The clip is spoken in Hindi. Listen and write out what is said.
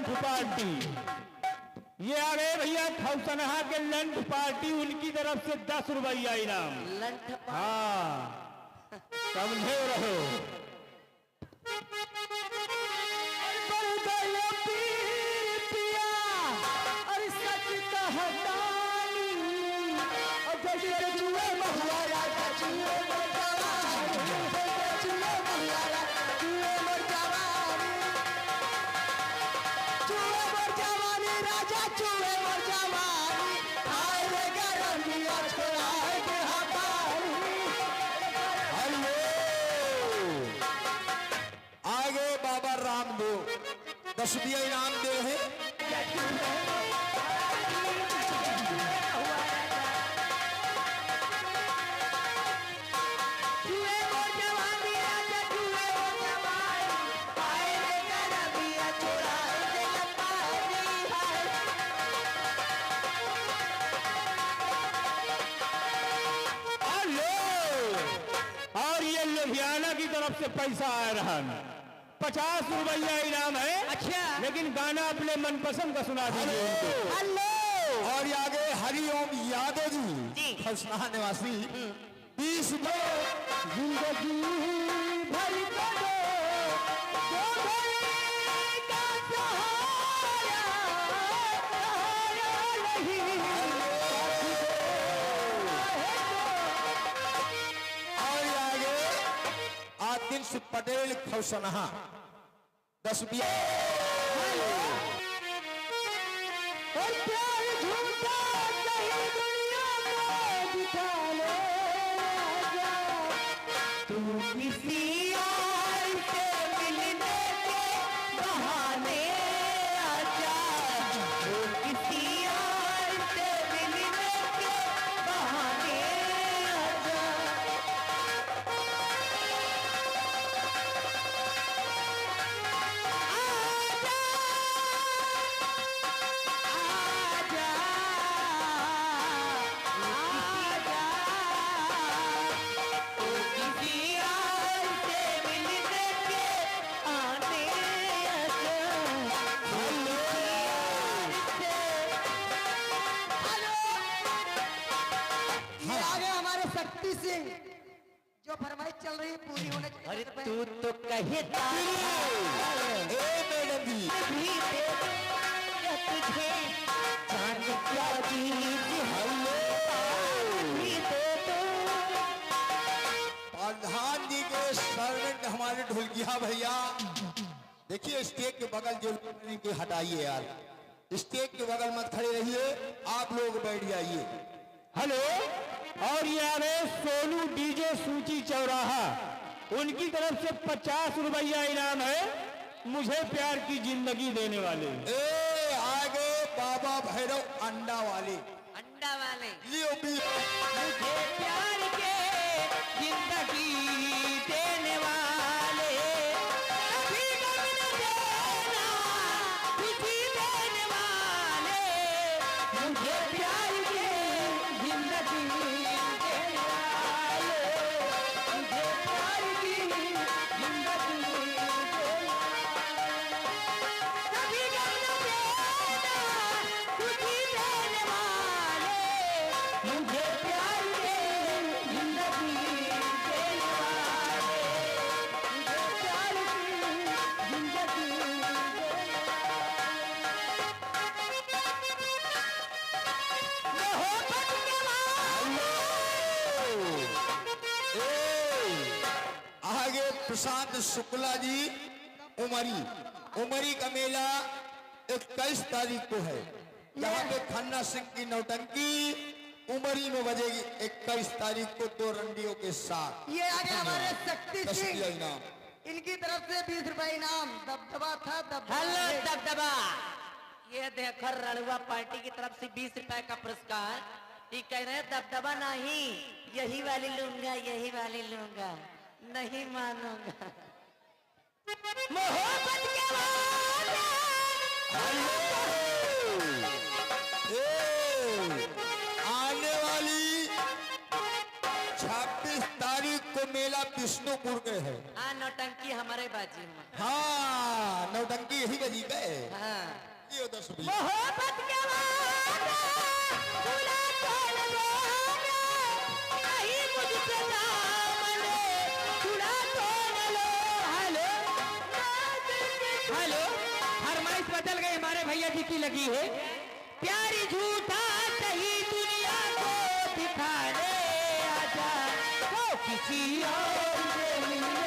लंठ पार्टी। ये आ गए भैया खौसनहा के लंठ पार्टी, उनकी तरफ से 10 रुपया इनाम। लंठ हाँ समझे रहो। आगे बाबा रामदेव 10 रुपया इनाम दे हैं। और ये लुधियाना की तरफ से पैसा आ रहा है, 50 रुपया इनाम है। अच्छा, लेकिन गाना अपने मनपसंद का सुना दीजिए उनको। हेलो। और आगे हरिओम यादव जी खौसनहा निवासी 20 दो जिंदगी भर आतिश पटेल खौसनहा 10 रुपया। और प्यार झूठा कहीं दुनिया में दिखा ले आजा, तू किसी और से मिलने के बहाने आजा, तू किसी और से मिलने के बहाने आजा। जो फरमाइश चल रही है पूरी होने चाहिए। अरे तू तो कहे मैडम जी तुझे जान क्या प्रधान जी के सर्वेंट हमारे ढोलकिया भैया, देखिए स्टेज के बगल जो के हटाइए यार, स्टेज के बगल मत खड़े रहिए, आप लोग बैठ जाइए। हेलो। और ये आ रहे सोनू डीजे सूची चौराहा, उनकी तरफ से 50 रुपया इनाम है, मुझे प्यार की जिंदगी देने वाले। आगे बाबा भैरव अंडा वाले लियो भी। मुझे प्यार के जिंदगी देने वाले, कभी गम न देना खुशी देने वाले, मुझे प्यार के जिंदगी देने वाले, मुझे प्यार की जिंदगी देने वाले, कभी गम न देना खुशी देने वाले, मुझे प्यार के जिंदगी देने वाले, मुझे प्यार की जिंदगी मोहब्बत के आगे प्रशांत शुक्ला जी उमरी का मेला 21 तारीख को है, जहाँ पे खन्ना सिंह की नौटंकी उमरी में बजेगी 21 तारीख को 2 रंडियों के साथ। ये आगे हमारे शक्ति 10 सिंह, रुपया इनाम, इनकी तरफ से 20 रुपए इनाम। दबदबा था हेलो दबदबा, ये देखो रणुआ पार्टी की तरफ से 20 रुपए का पुरस्कार। ये कह रहे हैं दबदबा नहीं, यही वाली लूंगा, यही वाली लूंगा, नहीं मानूंगा। मोहब्बत के आने वाली 26 तारीख को मेला विष्णुपुर के है। हाँ नौटंकी हमारे बाजी हुआ। हाँ नौटंकी यही का जी का है। हाँ ये 10 रुपये। मोहब्बत के वादा खुला खोल दो नहीं मुझसे दामन खुला खोल लो। हेलो हेलो, फरमाइश बदल गई हमारे भैया जी की लगी है। प्यारी झूठा सही दुनिया को दिखाने आजा, वो किसी और से मिलने